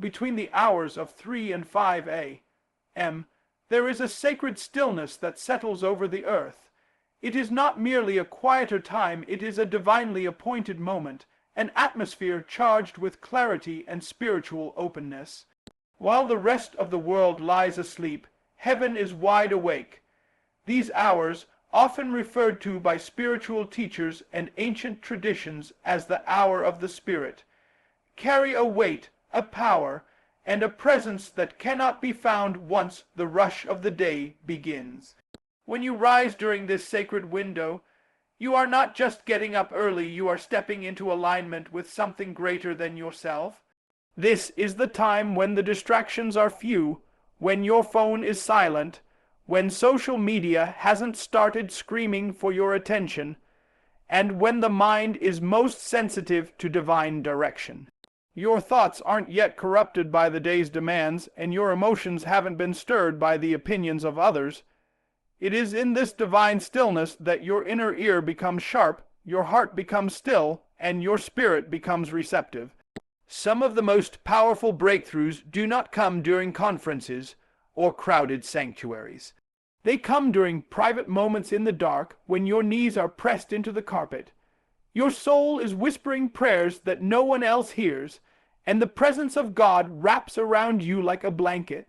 between the hours of 3 and 5 a.m., there is a sacred stillness that settles over the earth. It is not merely a quieter time, it is a divinely appointed moment, an atmosphere charged with clarity and spiritual openness. While the rest of the world lies asleep, heaven is wide awake. These hours, often referred to by spiritual teachers and ancient traditions as the hour of the Spirit, carry a weight, a power, and a presence that cannot be found once the rush of the day begins. When you rise during this sacred window, you are not just getting up early, you are stepping into alignment with something greater than yourself. This is the time when the distractions are few, when your phone is silent, when social media hasn't started screaming for your attention, and when the mind is most sensitive to divine direction. Your thoughts aren't yet corrupted by the day's demands, and your emotions haven't been stirred by the opinions of others. It is in this divine stillness that your inner ear becomes sharp, your heart becomes still, and your spirit becomes receptive. Some of the most powerful breakthroughs do not come during conferences or crowded sanctuaries. They come during private moments in the dark when your knees are pressed into the carpet. Your soul is whispering prayers that no one else hears, and the presence of God wraps around you like a blanket.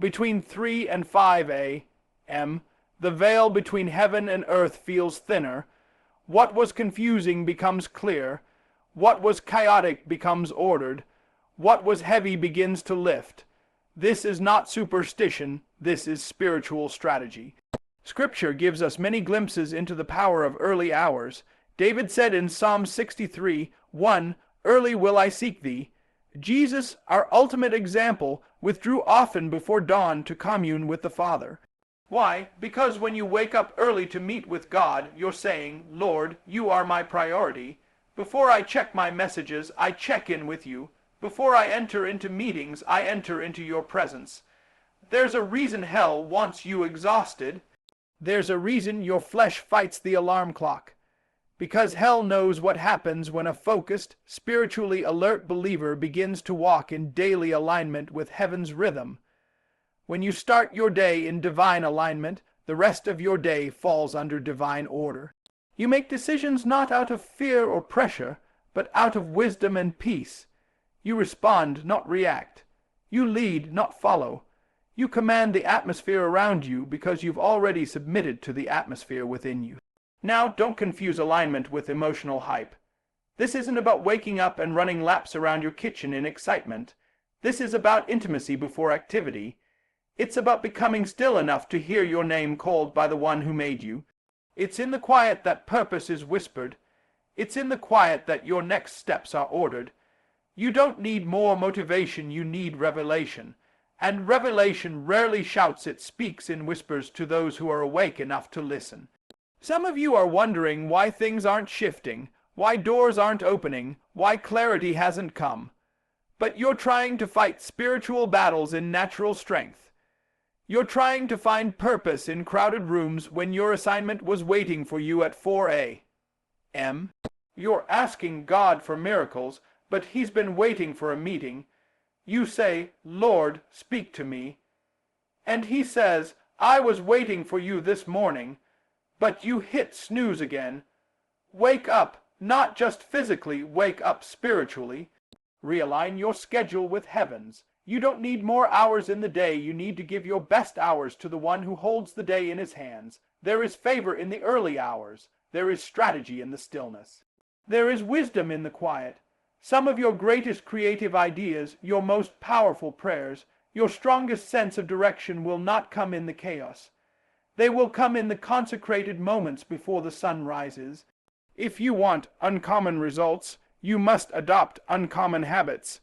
Between 3 and 5 a.m., the veil between heaven and earth feels thinner. What was confusing becomes clear. What was chaotic becomes ordered. What was heavy begins to lift. This is not superstition, this is spiritual strategy. Scripture gives us many glimpses into the power of early hours. David said in Psalm 63:1, "Early will I seek thee." Jesus, our ultimate example, withdrew often before dawn to commune with the Father. Why? Because when you wake up early to meet with God, you're saying, "Lord, you are my priority. Before I check my messages, I check in with you. Before I enter into meetings, I enter into your presence." There's a reason hell wants you exhausted. There's a reason your flesh fights the alarm clock. Because hell knows what happens when a focused, spiritually alert believer begins to walk in daily alignment with heaven's rhythm. When you start your day in divine alignment, the rest of your day falls under divine order. You make decisions not out of fear or pressure, but out of wisdom and peace. You respond, not react. You lead, not follow. You command the atmosphere around you because you've already submitted to the atmosphere within you. Now, don't confuse alignment with emotional hype. This isn't about waking up and running laps around your kitchen in excitement. This is about intimacy before activity. It's about becoming still enough to hear your name called by the one who made you. It's in the quiet that purpose is whispered. It's in the quiet that your next steps are ordered. You don't need more motivation, you need revelation. And revelation rarely shouts, it speaks in whispers to those who are awake enough to listen. Some of you are wondering why things aren't shifting, why doors aren't opening, why clarity hasn't come. But you're trying to fight spiritual battles in natural strength. You're trying to find purpose in crowded rooms when your assignment was waiting for you at 4 a.m. You're asking God for miracles, but He's been waiting for a meeting. You say, "Lord, speak to me." And He says, "I was waiting for you this morning," but you hit snooze again. Wake up, not just physically, wake up spiritually. Realign your schedule with heaven's. You don't need more hours in the day, you need to give your best hours to the one who holds the day in his hands. There is favor in the early hours. There is strategy in the stillness. There is wisdom in the quiet. Some of your greatest creative ideas, your most powerful prayers, your strongest sense of direction will not come in the chaos. They will come in the consecrated moments before the sun rises. If you want uncommon results, you must adopt uncommon habits.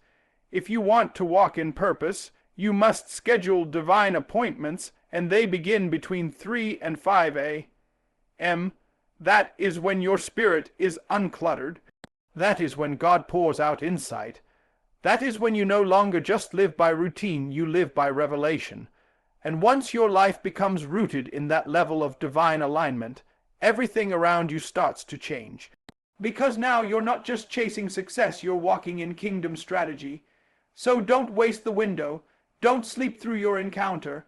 If you want to walk in purpose, you must schedule divine appointments, and they begin between 3 and 5 a.m. That is when your spirit is uncluttered. That is when God pours out insight. That is when you no longer just live by routine, you live by revelation. And once your life becomes rooted in that level of divine alignment, everything around you starts to change. Because now you're not just chasing success, you're walking in kingdom strategy. So don't waste the window. Don't sleep through your encounter.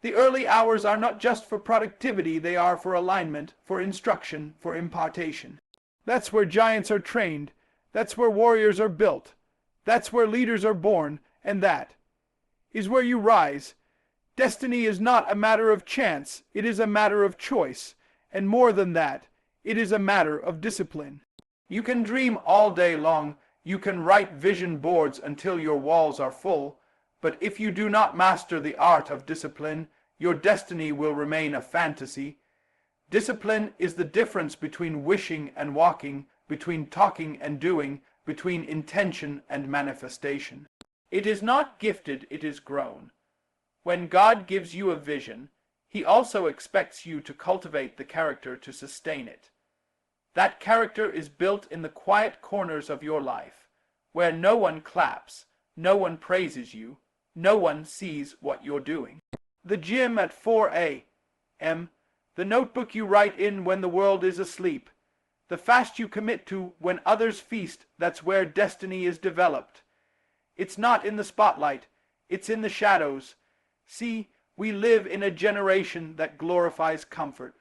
The early hours are not just for productivity, they are for alignment, for instruction, for impartation. That's where giants are trained. That's where warriors are built. That's where leaders are born, and that is where you rise. Destiny is not a matter of chance, it is a matter of choice, and more than that, it is a matter of discipline. You can dream all day long, you can write vision boards until your walls are full, but if you do not master the art of discipline, your destiny will remain a fantasy. Discipline is the difference between wishing and walking, between talking and doing, between intention and manifestation. It is not gifted, it is grown. When God gives you a vision, He also expects you to cultivate the character to sustain it. That character is built in the quiet corners of your life, where no one claps, no one praises you, no one sees what you're doing. The gym at 4 a.m., the notebook you write in when the world is asleep, the fast you commit to when others feast, that's where destiny is developed. It's not in the spotlight, it's in the shadows. See, we live in a generation that glorifies comfort.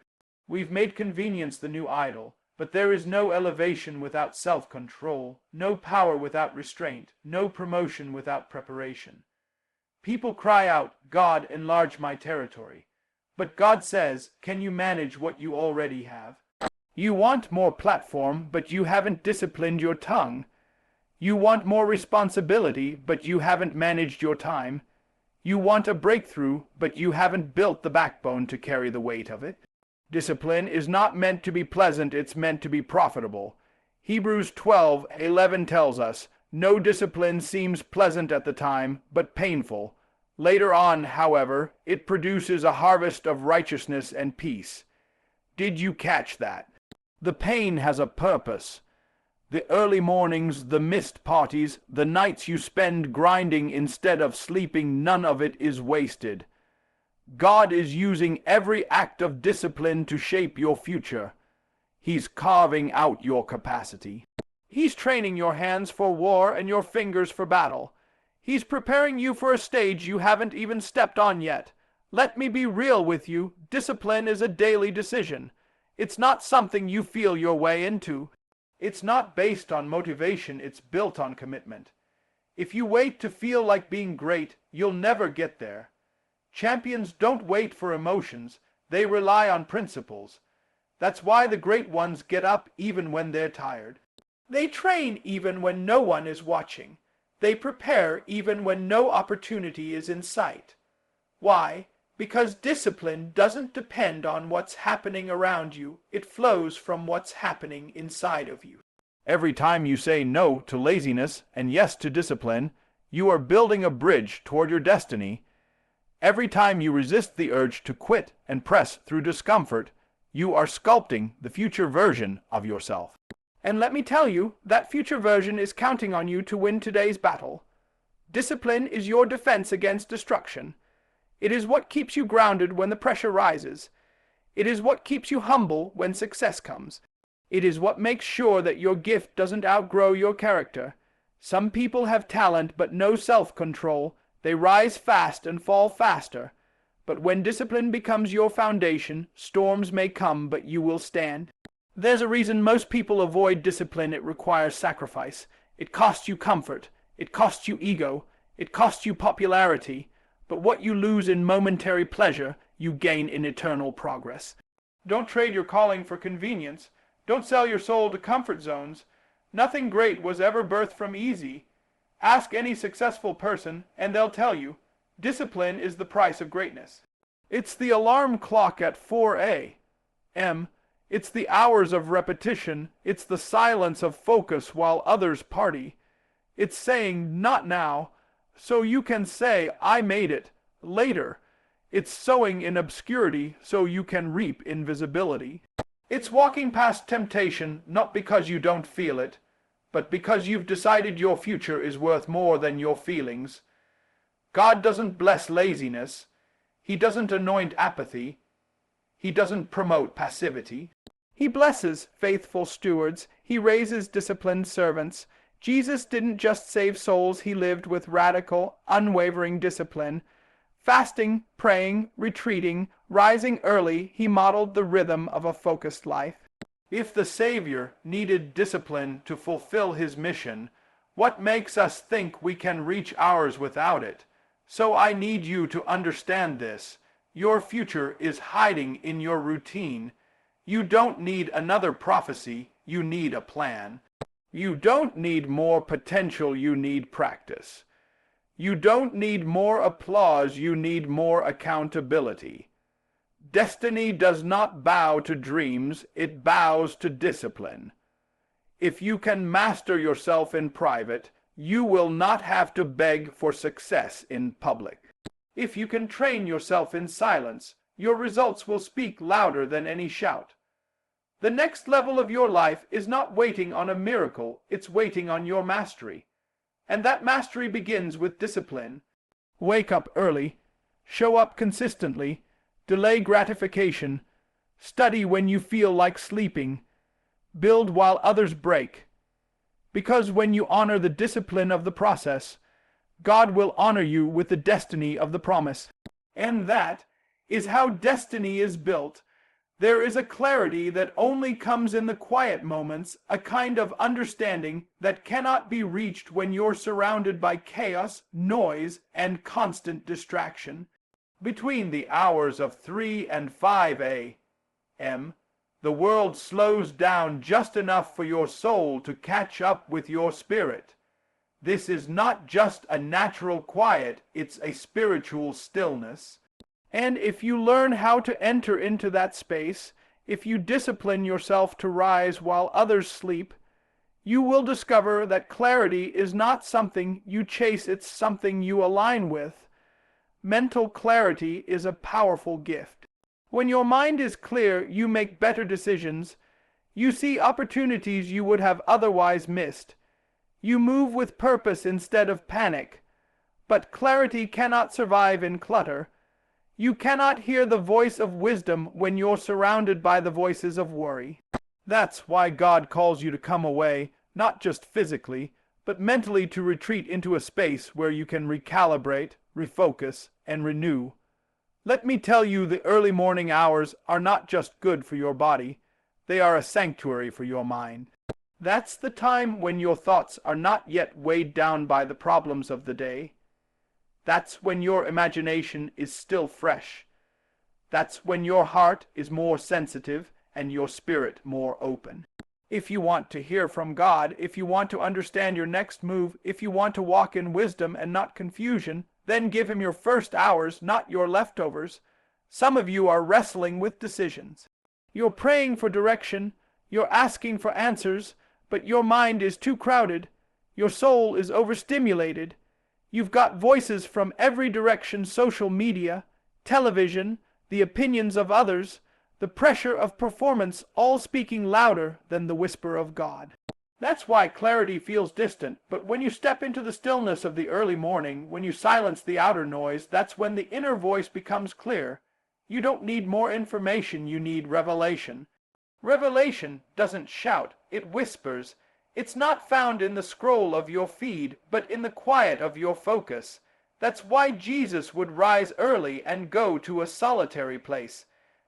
We've made convenience the new idol, but there is no elevation without self-control, no power without restraint, no promotion without preparation. People cry out, God, enlarge my territory. But God says, can you manage what you already have? You want more platform, but you haven't disciplined your tongue. You want more responsibility, but you haven't managed your time. You want a breakthrough, but you haven't built the backbone to carry the weight of it. Discipline is not meant to be pleasant, it's meant to be profitable. Hebrews 12:11 tells us, no discipline seems pleasant at the time, but painful. Later on, however, it produces a harvest of righteousness and peace. Did you catch that? The pain has a purpose. The early mornings, the missed parties, the nights you spend grinding instead of sleeping, none of it is wasted. God is using every act of discipline to shape your future. He's carving out your capacity. He's training your hands for war and your fingers for battle. He's preparing you for a stage you haven't even stepped on yet. Let me be real with you. Discipline is a daily decision. It's not something you feel your way into. It's not based on motivation, it's built on commitment. If you wait to feel like being great, you'll never get there. Champions don't wait for emotions, they rely on principles. That's why the great ones get up even when they're tired. They train even when no one is watching. They prepare even when no opportunity is in sight. Why? Because discipline doesn't depend on what's happening around you, it flows from what's happening inside of you. Every time you say no to laziness and yes to discipline, you are building a bridge toward your destiny. Every time you resist the urge to quit and press through discomfort, you are sculpting the future version of yourself. And let me tell you, that future version is counting on you to win today's battle. Discipline is your defense against destruction. It is what keeps you grounded when the pressure rises. It is what keeps you humble when success comes. It is what makes sure that your gift doesn't outgrow your character. Some people have talent but no self-control. They rise fast and fall faster. But when discipline becomes your foundation, storms may come, but you will stand. There's a reason most people avoid discipline. It requires sacrifice. It costs you comfort. It costs you ego. It costs you popularity. But what you lose in momentary pleasure, you gain in eternal progress. Don't trade your calling for convenience. Don't sell your soul to comfort zones. Nothing great was ever birthed from easy. Ask any successful person, and they'll tell you, discipline is the price of greatness. It's the alarm clock at 4 a.m. It's the hours of repetition. It's the silence of focus while others party. It's saying, not now, so you can say, I made it, later. It's sowing in obscurity so you can reap in visibility. It's walking past temptation, not because you don't feel it, but because you've decided your future is worth more than your feelings. God doesn't bless laziness. He doesn't anoint apathy. He doesn't promote passivity. He blesses faithful stewards. He raises disciplined servants. Jesus didn't just save souls, he lived with radical, unwavering discipline. Fasting, praying, retreating, rising early, he modeled the rhythm of a focused life. If the Savior needed discipline to fulfill his mission, what makes us think we can reach ours without it? So I need you to understand this. Your future is hiding in your routine. You don't need another prophecy, you need a plan. You don't need more potential, you need practice. You don't need more applause, you need more accountability. Destiny does not bow to dreams, it bows to discipline. If you can master yourself in private, you will not have to beg for success in public. If you can train yourself in silence, your results will speak louder than any shout. The next level of your life is not waiting on a miracle, it's waiting on your mastery. And that mastery begins with discipline. Wake up early, show up consistently, delay gratification, study when you feel like sleeping, build while others break. Because when you honor the discipline of the process, God will honor you with the destiny of the promise. And that is how destiny is built. There is a clarity that only comes in the quiet moments, a kind of understanding that cannot be reached when you're surrounded by chaos, noise, and constant distraction. Between the hours of 3 and 5 a.m., the world slows down just enough for your soul to catch up with your spirit. This is not just a natural quiet, it's a spiritual stillness. And if you learn how to enter into that space, if you discipline yourself to rise while others sleep, you will discover that clarity is not something you chase, it's something you align with. Mental clarity is a powerful gift. When your mind is clear, you make better decisions. You see opportunities you would have otherwise missed. You move with purpose instead of panic. But clarity cannot survive in clutter. You cannot hear the voice of wisdom when you're surrounded by the voices of worry. That's why God calls you to come away, not just physically, but mentally, to retreat into a space where you can recalibrate, refocus, and renew. Let me tell you, the early morning hours are not just good for your body, they are a sanctuary for your mind. That's the time when your thoughts are not yet weighed down by the problems of the day. That's when your imagination is still fresh. That's when your heart is more sensitive and your spirit more open. If you want to hear from God, if you want to understand your next move, if you want to walk in wisdom and not confusion, then give him your first hours, not your leftovers. Some of you are wrestling with decisions. You're praying for direction, you're asking for answers, but your mind is too crowded. Your soul is overstimulated. You've got voices from every direction: social media, television, the opinions of others, the pressure of performance, all speaking louder than the whisper of God. That's why clarity feels distant, but when you step into the stillness of the early morning, when you silence the outer noise, that's when the inner voice becomes clear. You don't need more information, you need revelation. Revelation doesn't shout, it whispers. It's not found in the scroll of your feed, but in the quiet of your focus. That's why Jesus would rise early and go to a solitary place.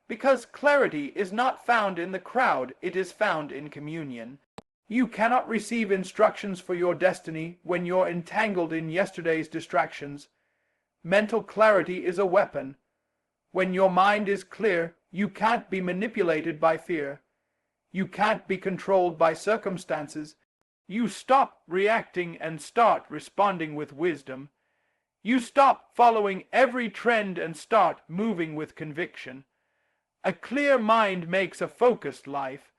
Because clarity is not found in the crowd, it is found in communion. You cannot receive instructions for your destiny when you're entangled in yesterday's distractions. Mental clarity is a weapon. When your mind is clear, you can't be manipulated by fear. You can't be controlled by circumstances. You stop reacting and start responding with wisdom. You stop following every trend and start moving with conviction. A clear mind makes a focused life,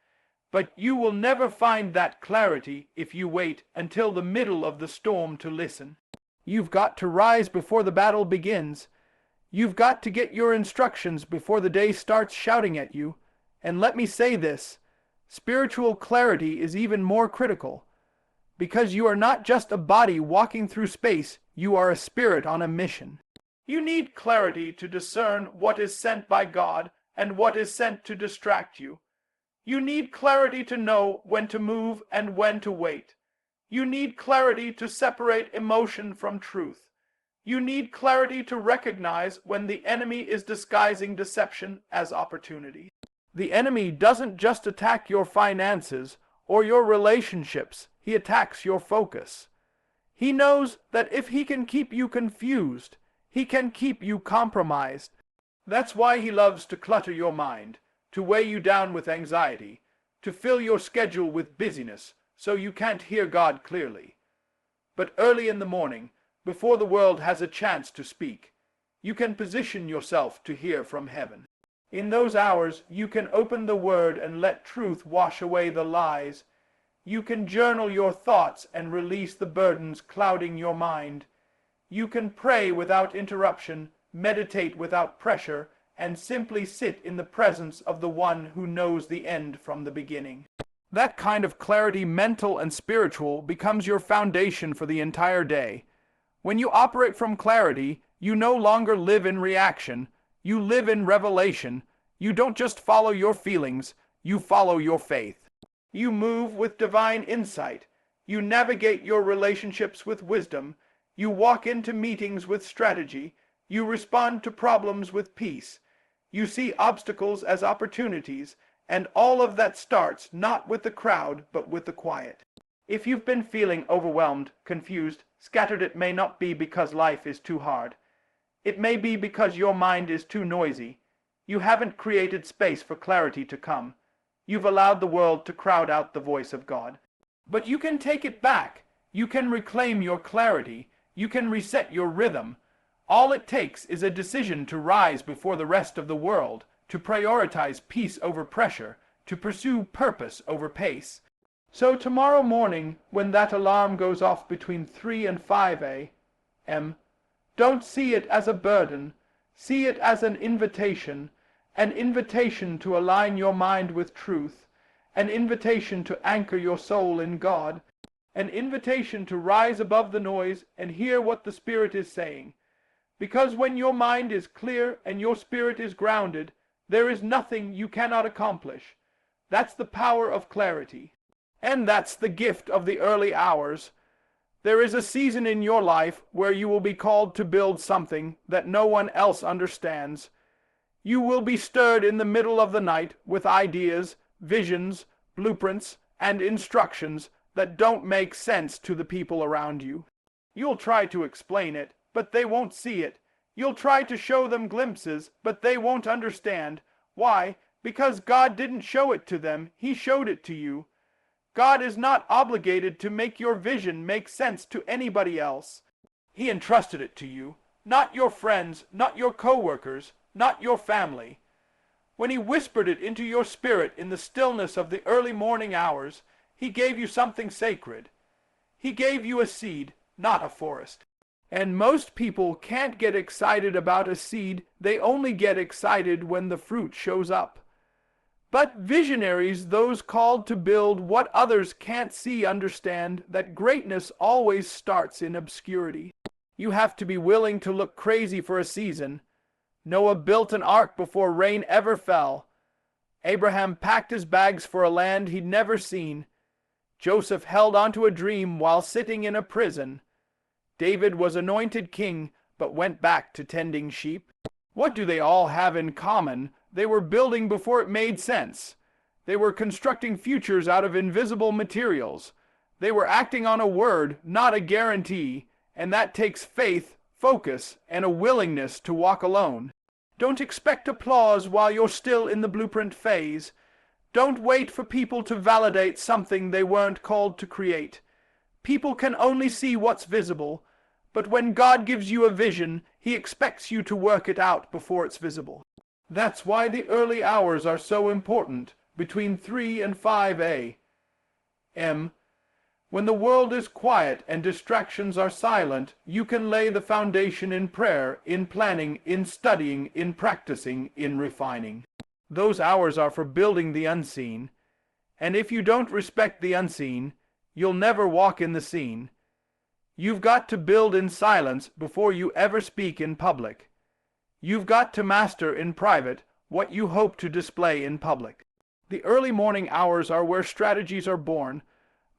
but you will never find that clarity if you wait until the middle of the storm to listen. You've got to rise before the battle begins. You've got to get your instructions before the day starts shouting at you. And let me say this, spiritual clarity is even more critical. Because you are not just a body walking through space, you are a spirit on a mission. You need clarity to discern what is sent by God and what is sent to distract you. You need clarity to know when to move and when to wait. You need clarity to separate emotion from truth. You need clarity to recognize when the enemy is disguising deception as opportunity. The enemy doesn't just attack your finances or your relationships, he attacks your focus. He knows that if he can keep you confused, he can keep you compromised. That's why he loves to clutter your mind, to weigh you down with anxiety, to fill your schedule with busyness so you can't hear God clearly. But early in the morning, before the world has a chance to speak, you can position yourself to hear from heaven. In those hours, you can open the Word and let truth wash away the lies. You can journal your thoughts and release the burdens clouding your mind. You can pray without interruption, meditate without pressure, and simply sit in the presence of the one who knows the end from the beginning. That kind of clarity, mental and spiritual, becomes your foundation for the entire day. When you operate from clarity, you no longer live in reaction. You live in revelation. You don't just follow your feelings, you follow your faith. You move with divine insight. You navigate your relationships with wisdom. You walk into meetings with strategy. You respond to problems with peace. You see obstacles as opportunities, and all of that starts not with the crowd, but with the quiet. If you've been feeling overwhelmed, confused, scattered, it may not be because life is too hard. It may be because your mind is too noisy. You haven't created space for clarity to come. You've allowed the world to crowd out the voice of God. But you can take it back. You can reclaim your clarity. You can reset your rhythm. All it takes is a decision to rise before the rest of the world, to prioritize peace over pressure, to pursue purpose over pace. So tomorrow morning, when that alarm goes off between 3 and 5 a.m., don't see it as a burden. See it as an invitation to align your mind with truth, an invitation to anchor your soul in God, an invitation to rise above the noise and hear what the Spirit is saying. Because when your mind is clear and your spirit is grounded, there is nothing you cannot accomplish. That's the power of clarity. And that's the gift of the early hours. There is a season in your life where you will be called to build something that no one else understands. You will be stirred in the middle of the night with ideas, visions, blueprints, and instructions that don't make sense to the people around you. You'll try to explain it, but they won't see it. You'll try to show them glimpses, but they won't understand. Why? Because God didn't show it to them. He showed it to you. God is not obligated to make your vision make sense to anybody else. He entrusted it to you, not your friends, not your co-workers, not your family. When he whispered it into your spirit in the stillness of the early morning hours, he gave you something sacred. He gave you a seed, not a forest. And most people can't get excited about a seed. They only get excited when the fruit shows up. But visionaries, those called to build what others can't see, understand that greatness always starts in obscurity. You have to be willing to look crazy for a season. Noah built an ark before rain ever fell. Abraham packed his bags for a land he'd never seen. Joseph held onto a dream while sitting in a prison. David was anointed king, but went back to tending sheep. What do they all have in common? They were building before it made sense. They were constructing futures out of invisible materials. They were acting on a word, not a guarantee, and that takes faith, focus, and a willingness to walk alone. Don't expect applause while you're still in the blueprint phase. Don't wait for people to validate something they weren't called to create. People can only see what's visible. But when God gives you a vision, he expects you to work it out before it's visible. That's why the early hours are so important, between 3 and 5 a.m. When the world is quiet and distractions are silent, you can lay the foundation in prayer, in planning, in studying, in practicing, in refining. Those hours are for building the unseen. And if you don't respect the unseen, you'll never walk in the scene. You've got to build in silence before you ever speak in public. You've got to master in private what you hope to display in public. The early morning hours are where strategies are born,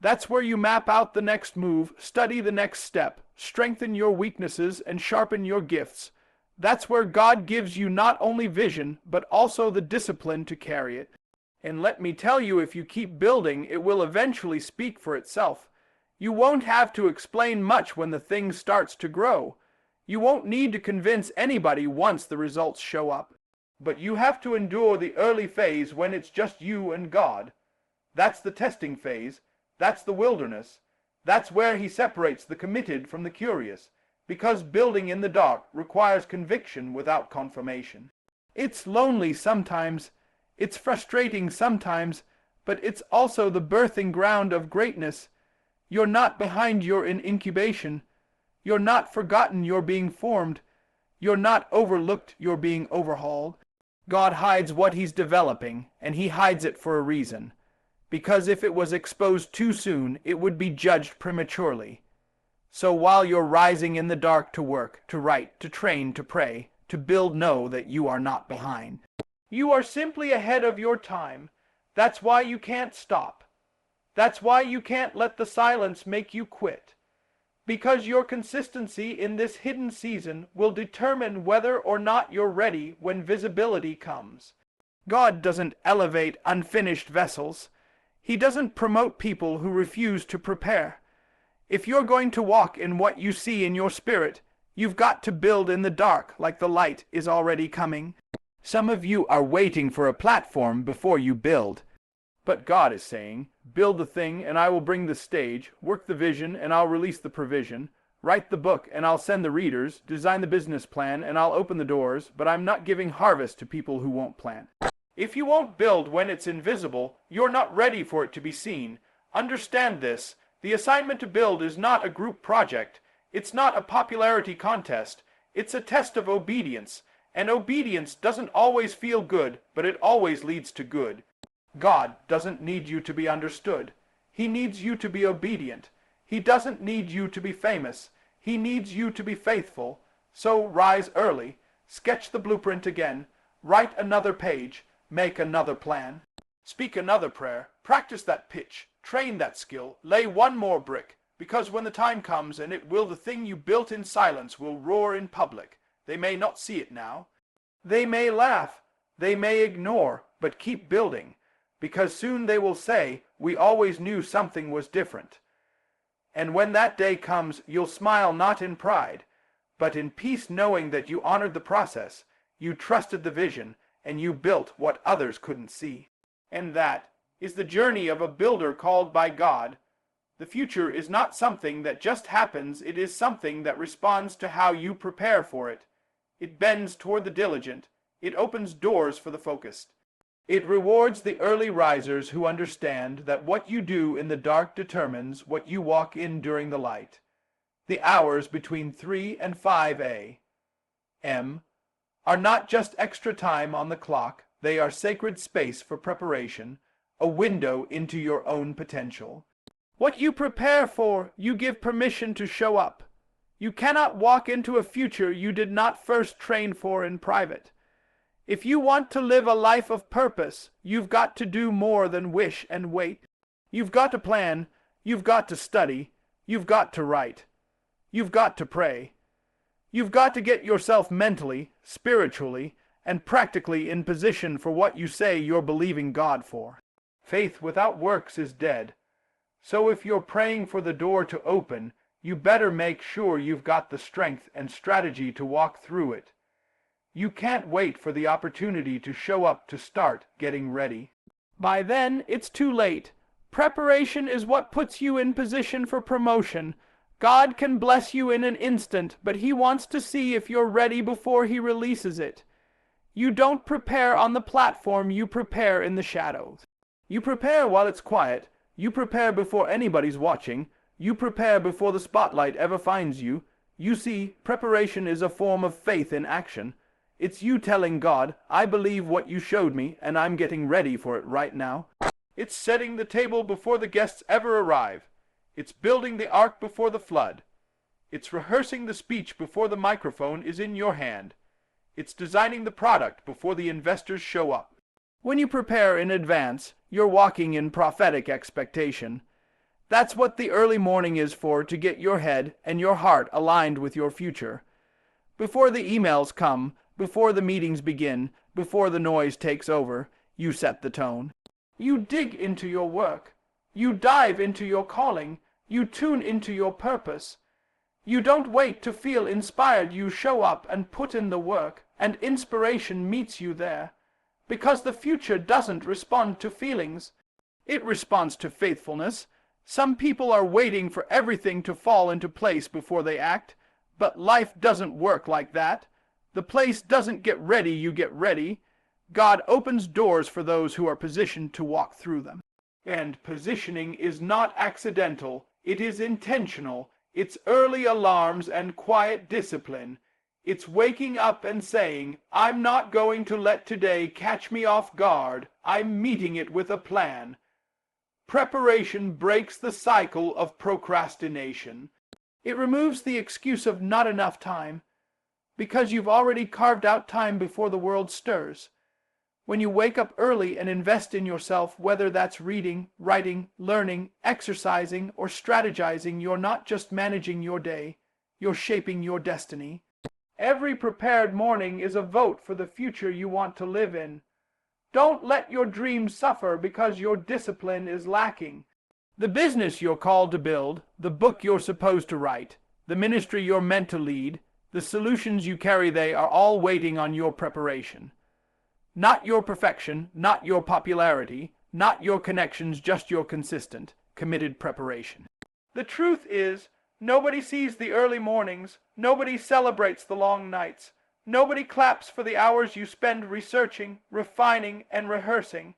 That's where you map out the next move, study the next step, strengthen your weaknesses, and sharpen your gifts. That's where God gives you not only vision, but also the discipline to carry it. And let me tell you, if you keep building, it will eventually speak for itself. You won't have to explain much when the thing starts to grow. You won't need to convince anybody once the results show up. But you have to endure the early phase when it's just you and God. That's the testing phase. That's the wilderness. That's where he separates the committed from the curious, because building in the dark requires conviction without confirmation. It's lonely sometimes, it's frustrating sometimes, but it's also the birthing ground of greatness. You're not behind, you're in incubation. You're not forgotten, you're being formed. You're not overlooked, you're being overhauled. God hides what he's developing, and he hides it for a reason. Because if it was exposed too soon, it would be judged prematurely. So while you're rising in the dark to work, to write, to train, to pray, to build, know that you are not behind. You are simply ahead of your time. That's why you can't stop. That's why you can't let the silence make you quit. Because your consistency in this hidden season will determine whether or not you're ready when visibility comes. God doesn't elevate unfinished vessels. He doesn't promote people who refuse to prepare. If you're going to walk in what you see in your spirit, you've got to build in the dark like the light is already coming. Some of you are waiting for a platform before you build. But God is saying, build the thing and I will bring the stage, work the vision and I'll release the provision, write the book and I'll send the readers, design the business plan and I'll open the doors, but I'm not giving harvest to people who won't plant. If you won't build when it's invisible, you're not ready for it to be seen. Understand this. The assignment to build is not a group project. It's not a popularity contest. It's a test of obedience. And obedience doesn't always feel good, but it always leads to good. God doesn't need you to be understood. He needs you to be obedient. He doesn't need you to be famous. He needs you to be faithful. So rise early, sketch the blueprint again, write another page, make another plan, speak another prayer, practice that pitch, train that skill, lay one more brick, because when the time comes, and it will, the thing you built in silence will roar in public. They may not see it now. They may laugh. They may ignore, but keep building. Because soon they will say, we always knew something was different. And when that day comes, you'll smile not in pride, but in peace, knowing that you honored the process, you trusted the vision, and you built what others couldn't see. And that is the journey of a builder called by God. The future is not something that just happens, it is something that responds to how you prepare for it. It bends toward the diligent. It opens doors for the focused. It rewards the early risers who understand that what you do in the dark determines what you walk in during the light. The hours between 3 and 5 a.m. are not just extra time on the clock, they are sacred space for preparation, a window into your own potential. What you prepare for, you give permission to show up. You cannot walk into a future you did not first train for in private. If you want to live a life of purpose, you've got to do more than wish and wait. You've got to plan, you've got to study, you've got to write, you've got to pray. You've got to get yourself mentally, spiritually, and practically in position for what you say you're believing God for. Faith without works is dead. So if you're praying for the door to open, you better make sure you've got the strength and strategy to walk through it. You can't wait for the opportunity to show up to start getting ready. By then, it's too late. Preparation is what puts you in position for promotion. God can bless you in an instant, but he wants to see if you're ready before he releases it. You don't prepare on the platform, you prepare in the shadows. You prepare while it's quiet. You prepare before anybody's watching. You prepare before the spotlight ever finds you. You see, preparation is a form of faith in action. It's you telling God, I believe what you showed me, and I'm getting ready for it right now. It's setting the table before the guests ever arrive. It's building the ark before the flood. It's rehearsing the speech before the microphone is in your hand. It's designing the product before the investors show up. When you prepare in advance, you're walking in prophetic expectation. That's what the early morning is for, to get your head and your heart aligned with your future. Before the emails come, before the meetings begin, before the noise takes over, you set the tone. You dig into your work. You dive into your calling. You tune into your purpose. You don't wait to feel inspired. You show up and put in the work, and inspiration meets you there. Because the future doesn't respond to feelings. It responds to faithfulness. Some people are waiting for everything to fall into place before they act, but life doesn't work like that. The place doesn't get ready, you get ready. God opens doors for those who are positioned to walk through them. And positioning is not accidental, it is intentional. It's early alarms and quiet discipline. It's waking up and saying, I'm not going to let today catch me off guard. I'm meeting it with a plan. Preparation breaks the cycle of procrastination. It removes the excuse of not enough time, because you've already carved out time before the world stirs. When you wake up early and invest in yourself, whether that's reading, writing, learning, exercising, or strategizing, you're not just managing your day, you're shaping your destiny. Every prepared morning is a vote for the future you want to live in. Don't let your dreams suffer because your discipline is lacking. The business you're called to build, the book you're supposed to write, the ministry you're meant to lead, the solutions you carry, they are all waiting on your preparation. Not your perfection, not your popularity, not your connections, just your consistent, committed preparation. The truth is, nobody sees the early mornings, nobody celebrates the long nights. Nobody claps for the hours you spend researching, refining, and rehearsing,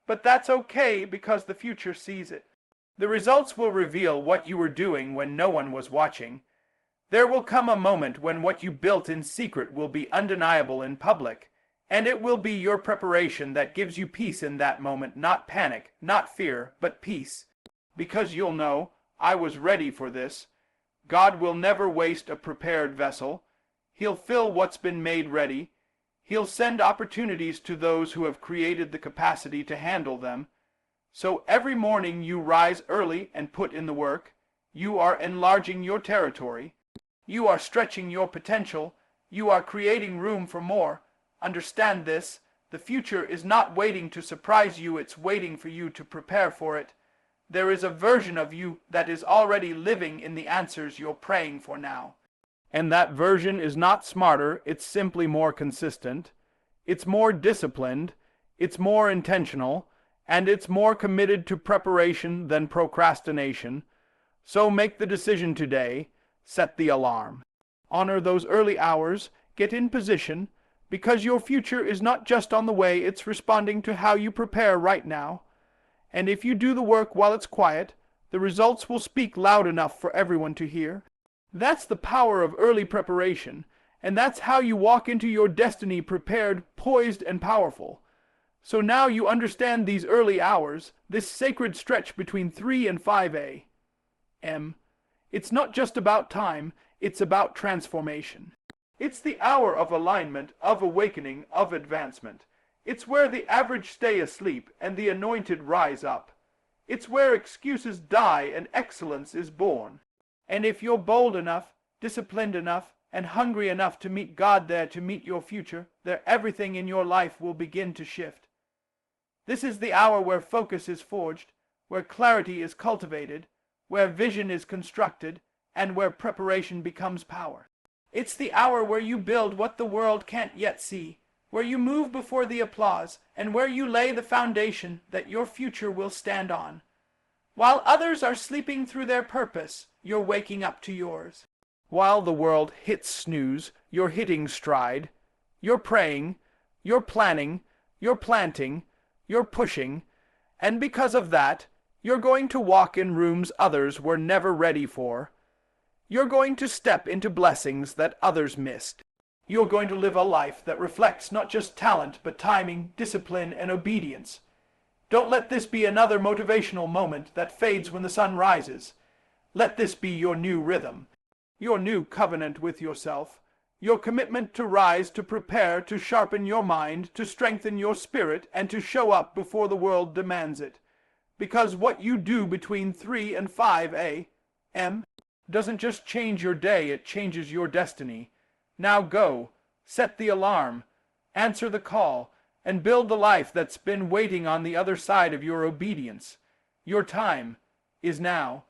but that's okay because the future sees it. The results will reveal what you were doing when no one was watching. There will come a moment when what you built in secret will be undeniable in public, and it will be your preparation that gives you peace in that moment, not panic, not fear, but peace. Because you'll know, I was ready for this. God will never waste a prepared vessel. He'll fill what's been made ready. He'll send opportunities to those who have created the capacity to handle them. So every morning you rise early and put in the work. You are enlarging your territory. You are stretching your potential. You are creating room for more. Understand this. The future is not waiting to surprise you. It's waiting for you to prepare for it. There is a version of you that is already living in the answers you're praying for now. And that version is not smarter, it's simply more consistent, it's more disciplined, it's more intentional, and it's more committed to preparation than procrastination. So make the decision today, set the alarm. Honor those early hours, get in position, because your future is not just on the way, it's responding to how you prepare right now. And if you do the work while it's quiet, the results will speak loud enough for everyone to hear. That's the power of early preparation, and that's how you walk into your destiny prepared, poised, and powerful. So now you understand these early hours, this sacred stretch between 3 and 5 a.m. It's not just about time, it's about transformation. It's the hour of alignment, of awakening, of advancement. It's where the average stay asleep and the anointed rise up. It's where excuses die and excellence is born. And if you're bold enough, disciplined enough, and hungry enough to meet God there to meet your future, there everything in your life will begin to shift. This is the hour where focus is forged, where clarity is cultivated, where vision is constructed, and where preparation becomes power. It's the hour where you build what the world can't yet see, where you move before the applause, and where you lay the foundation that your future will stand on. While others are sleeping through their purpose, you're waking up to yours. While the world hits snooze, you're hitting stride. You're praying, you're planning, you're planting, you're pushing, and because of that, you're going to walk in rooms others were never ready for. You're going to step into blessings that others missed. You're going to live a life that reflects not just talent, but timing, discipline, and obedience. Don't let this be another motivational moment that fades when the sun rises. Let this be your new rhythm, your new covenant with yourself, your commitment to rise, to prepare, to sharpen your mind, to strengthen your spirit, and to show up before the world demands it. because what you do between 3 and 5 a.m. doesn't just change your day, it changes your destiny. Now go, set the alarm, answer the call, and build the life that's been waiting on the other side of your obedience. Your time is now.